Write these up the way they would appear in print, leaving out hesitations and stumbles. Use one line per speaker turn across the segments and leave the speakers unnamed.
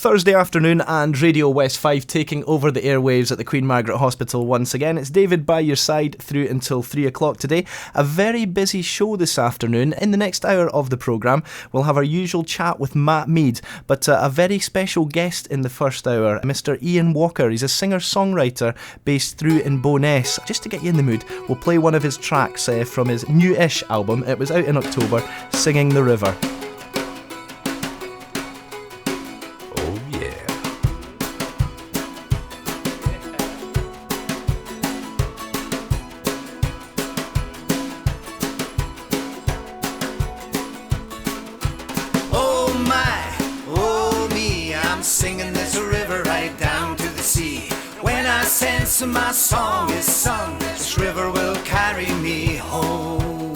Thursday afternoon and Radio West Fife taking over the airwaves at the Queen Margaret Hospital once again. It's David by your side through until 3 o'clock today. A very busy show this afternoon. In the next hour of the programme, we'll have our usual chat with Matt Mead, but a very special guest in the first hour, Mr. Ian Walker. He's a singer-songwriter based through in Bo'ness. Just to get you in the mood, we'll play one of his tracks from his new-ish album. It was out in October, Singing the River.
So my song is sung, this river will carry me home.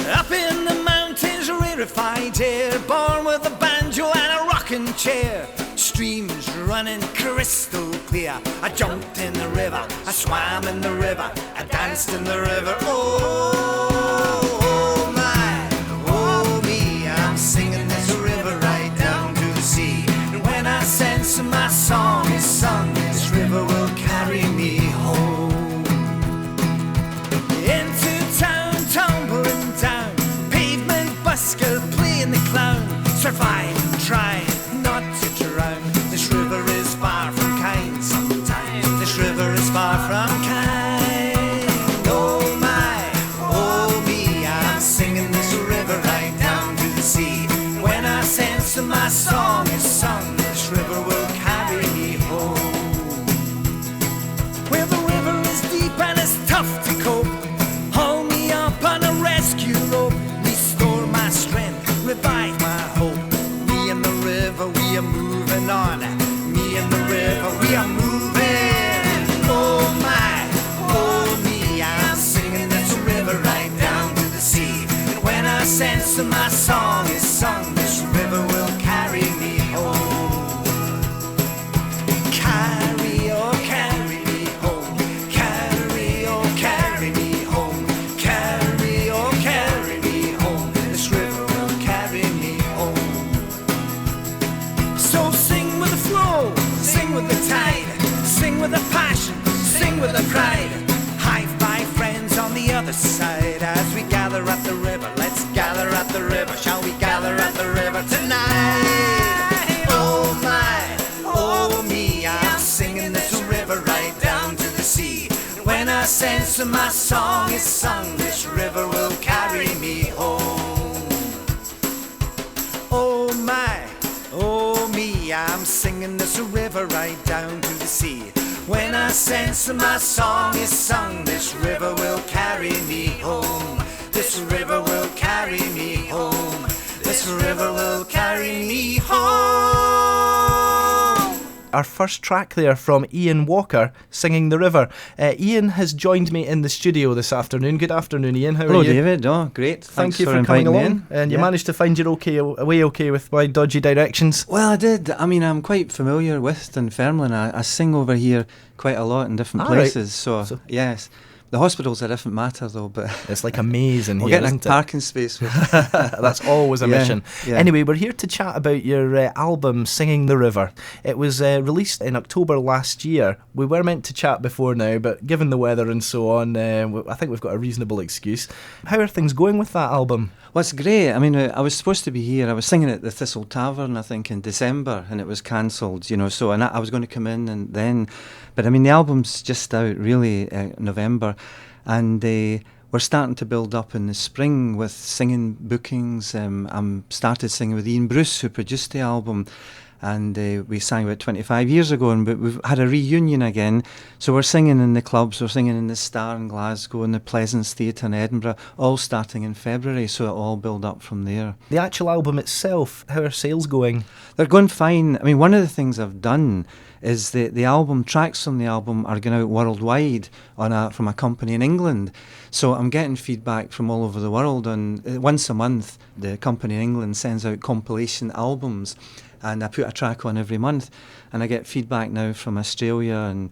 Up in the mountains, rarefied air, born with a banjo and a rocking chair. Streams running crystal clear. I jumped in the river, I swam in the river, I danced in the river. Oh my, oh me, I'm singing this river right down to the sea. And when I sense my song is sung, this river will carry me home. Into town, tumbling down, pavement busker playing the clown. Survive and try not to drown. This river is far from kind. Sometimes this river is far from kind. Oh my, oh me, I'm singing this river right down to the sea. When I sense my song is sung, this river will carry me home. Where the river is deep and it's tough to cope, haul me up on a rescue rope, restore my strength, revive my hope. Me and the river, we are moving on. Me and the river, we are moving. Oh my, oh me, I'm singing this river right down to the sea. And when I sense my song is sung, this river will carry me home. Carry, oh carry me home. Carry, oh carry me home. Carry, oh carry me home. This river will carry me home. So sing with the flow, sing with the tide, sing with the passion, sing with the pride. High five friends on the other side as we gather at the river. Let's gather at the river. Shall we gather at the river tonight? Oh my, oh me, I'm singing this river right down to the sea. When I sense my song is sung, this river will carry me home. Oh my, oh me, I'm singing this river right down to the sea. When I sense my song is sung, this river will carry me home. This river will carry me home. This river will carry me home.
Our first track there from Ian Walker, Singing the River. Ian has joined me in the studio this afternoon. Good afternoon, Ian. How are you?
Hello, David. Oh, great.
Thank you for coming along. And you managed to find your way okay with my dodgy directions?
Well, I did. I mean, I'm quite familiar with Dunfermline. I sing over here quite a lot in different places. Right. So, yes. The hospital's a different matter, though, but
it's like amazing here,
getting
isn't
a parking space.
That's always a mission.
Yeah.
Anyway, we're here to chat about your album, Singing the River. It was released in October last year. We were meant to chat before now, but given the weather and so on, I think we've got a reasonable excuse. How are things going with that album?
Well, it's great. I mean, I was supposed to be here. I was singing at the Thistle Tavern, I think, in December, and it was cancelled, so and I was going to come in and then... But, I mean, the album's just out, really, November, and we're starting to build up in the spring with singing bookings. I started singing with Ian Bruce, who produced the album, and we sang about 25 years ago, but we've had a reunion again. So we're singing in the clubs, we're singing in the Star in Glasgow and the Pleasance Theatre in Edinburgh, all starting in February, so it'll all build up from there.
The actual album itself, how are sales going?
They're going fine. I mean, one of the things I've done is the album, tracks from the album are going out worldwide from a company in England. So I'm getting feedback from all over the world, and once a month the company in England sends out compilation albums, and I put a track on every month, and I get feedback now from Australia and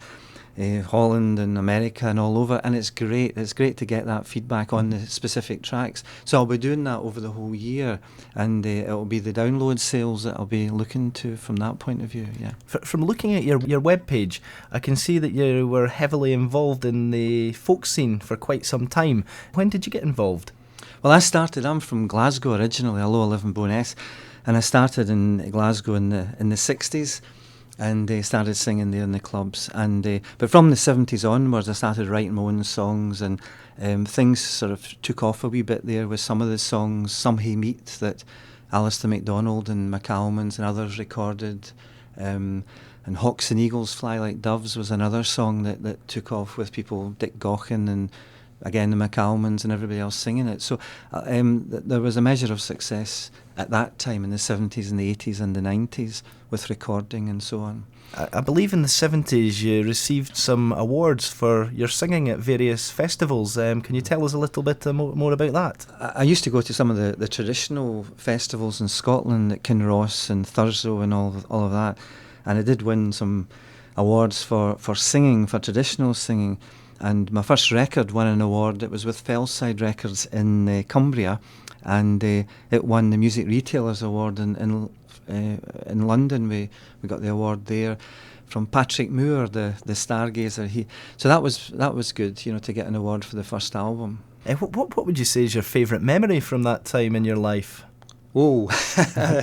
Holland and America and all over, and it's great. It's great to get that feedback on the specific tracks. So I'll be doing that over the whole year, and it'll be the download sales that I'll be looking to from that point of view. Yeah.
From looking at your webpage, I can see that you were heavily involved in the folk scene for quite some time. When did you get involved?
Well, I'm from Glasgow originally, although I live in Bowness, and I started in Glasgow in the 60s. And started singing there in the clubs, but from the 70s onwards I started writing my own songs, and things sort of took off a wee bit there with some of the songs. Some Hay Meat that Alistair MacDonald and McAlmons and others recorded, and Hawks and Eagles Fly Like Doves was another song that took off with people, Dick Gaughan and again the McAlmons and everybody else singing it. So there was a measure of success at that time in the 70s and the 80s and the 90s with recording and so on.
I believe in the 70s you received some awards for your singing at various festivals. Can you tell us a little bit more about that?
I used to go to some of the traditional festivals in Scotland at Kinross and Thurso and all of that, and I did win some awards for singing, for traditional singing. And my first record won an award. It was with Fellside Records in Cumbria, and it won the Music Retailers Award in London. We got the award there from Patrick Moore, the stargazer. So that was good, to get an award for the first album.
What would you say is your favourite memory from that time in your life?
Oh,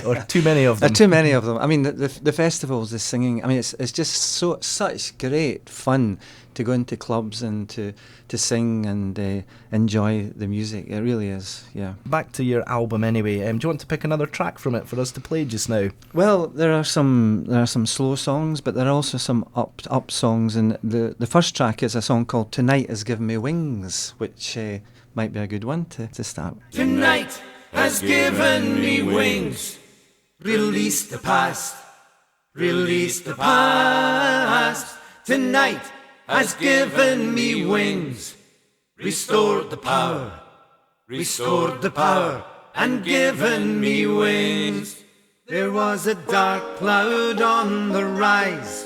or too many of them.
Too many of them. I mean, the festivals, the singing. I mean, it's just such great fun to go into clubs and to sing and enjoy the music. It really is. Yeah. Back
to your album anyway. Do you want to pick another track from it for us to play just now?
Well, there are some slow songs, but there are also some up songs. And the first track is a song called "Tonight Has Given Me Wings," which might be a good one to start.
Tonight has given me wings. Release the past. Release the past. Tonight has given me wings. Restored the power. Restored the power. And given me wings. There was a dark cloud on the rise,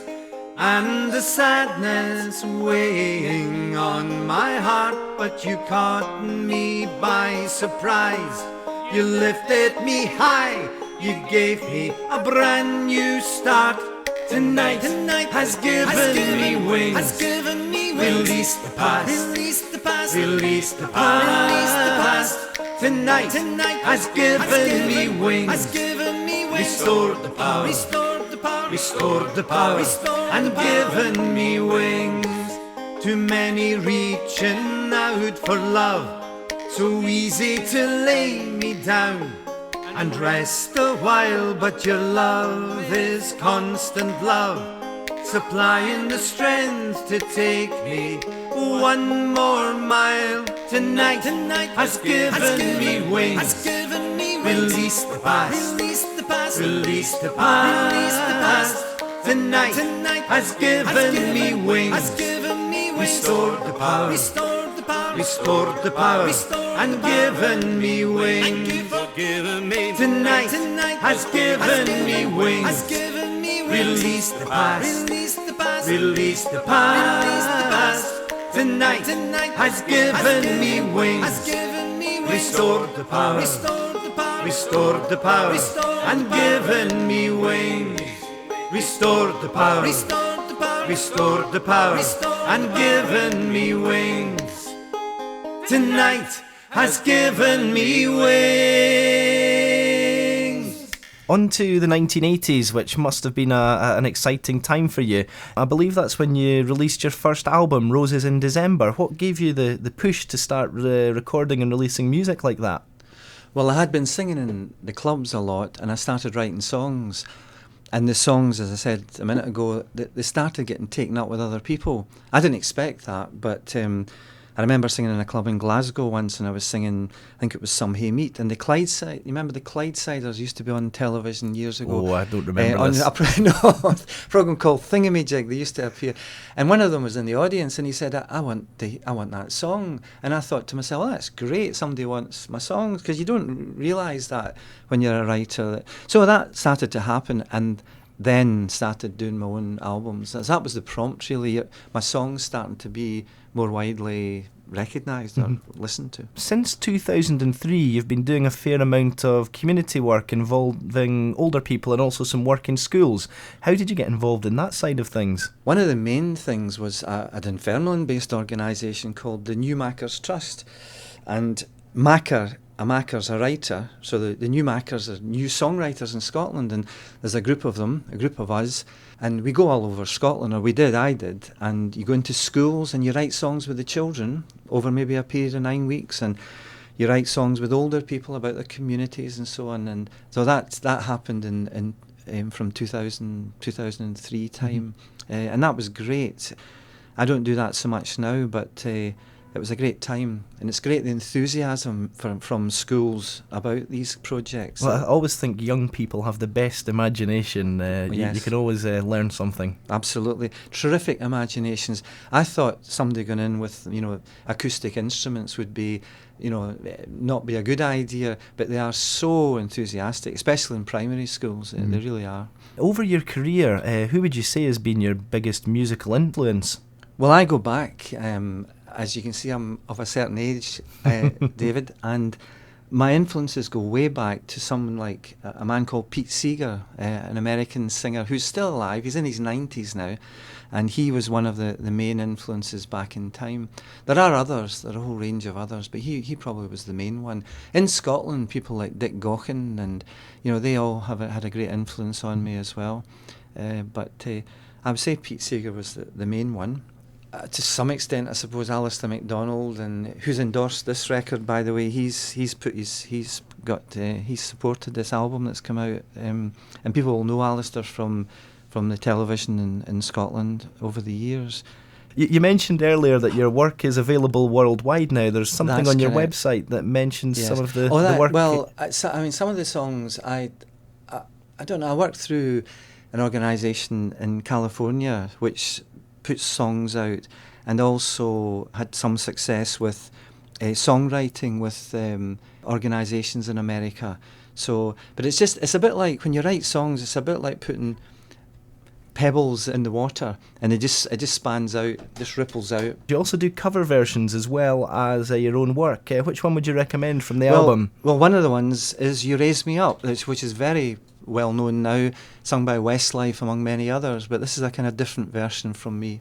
and the sadness weighing on my heart, but you caught me by surprise. You lifted me high, you gave me a brand new start. Tonight has given me wings. Has given me wings. Release the past. Release the past. Release the past. Release the past. Tonight has given me wings. Has given me wings. Restored the power. Restored the power. Restored the power. And given me wings. Too many reaching out for love. So easy to lay me down and rest a while, but your love is constant love, supplying the strength to take me one more mile. Tonight has given me wings. Has given me wings. Release the past. Release the past. Release the past. Release the past. Tonight has given me wings. Has given me wings. Restored the power. Restored the power. Restored the power. And given me wings. Thank you for giving me. Tonight has given me wings. Has given me wings. Release the past. Release the past. Release the past. Tonight has given me wings. Has given me wings. Restored the power. Restored the power. Restored the power. And given me wings. Restored the power. Restored the power. Restored the power. And given me wings. Tonight has given me wings.
On to the 1980s, which must have been an exciting time for you. I believe that's when you released your first album, Roses in December. What gave you the push to start recording and releasing music like that?
Well, I had been singing in the clubs a lot, and I started writing songs. And the songs, as I said a minute ago, they started getting taken up with other people. I didn't expect that, but I remember singing in a club in Glasgow once, and I was singing, I think it was Some Hay Meat, and the Clydeside, you remember the Clydesiders used to be on television years ago?
Oh, I don't remember this.
On a program called Thingamajig, they used to appear, and one of them was in the audience, and he said, I want that song, and I thought to myself, oh, that's great, somebody wants my songs, because you don't realise that when you're a writer. So that started to happen, and then started doing my own albums. That was the prompt, really. My songs starting to be more widely recognised or listened to.
Since 2003, you've been doing a fair amount of community work involving older people and also some work in schools. How did you get involved in that side of things?
One of the main things was a Dunfermline-based organisation called the New Makers Trust. And a maker's a writer, so the new makers are new songwriters in Scotland, and there's a group of them, a group of us, and we go all over Scotland, or I did, and you go into schools and you write songs with the children over maybe a period of 9 weeks, and you write songs with older people about their communities and so on, and so that happened in from 2003 time, and that was great. I don't do that so much now, but it was a great time, and it's great the enthusiasm from schools about these projects.
Well, I always think young people have the best imagination.
Yes.
You can always learn something.
Absolutely. Terrific imaginations. I thought somebody going in with, acoustic instruments would be, not be a good idea, but they are so enthusiastic, especially in primary schools. They really are.
Over your career, who would you say has been your biggest musical influence?
Well, I go back, as you can see, I'm of a certain age, David, and my influences go way back to someone like a man called Pete Seeger, an American singer who's still alive. He's in his 90s now, and he was one of the main influences back in time. There are others, there are a whole range of others, but he probably was the main one. In Scotland, people like Dick Gaughan, and they all have had a great influence on me as well. But I would say Pete Seeger was the main one. To some extent, I suppose Alistair MacDonald, and who's endorsed this record, by the way, he's supported this album that's come out, and people will know Alistair from the television in Scotland over the years.
You mentioned earlier that your work is available worldwide now. There's something
That's
on your
correct.
website that mentions
Yes.
some of the work.
Well, some of the songs, I don't know. I worked through an organisation in California which puts songs out, and also had some success with songwriting with organisations in America. So, but it's a bit like when you write songs, it's a bit like putting pebbles in the water, and it just spans out, just ripples out.
You also do cover versions as well as your own work. Which one would you recommend from the album?
Well, one of the ones is You Raise Me Up, which is very well known now, sung by Westlife among many others, but this is a kind of different version from me.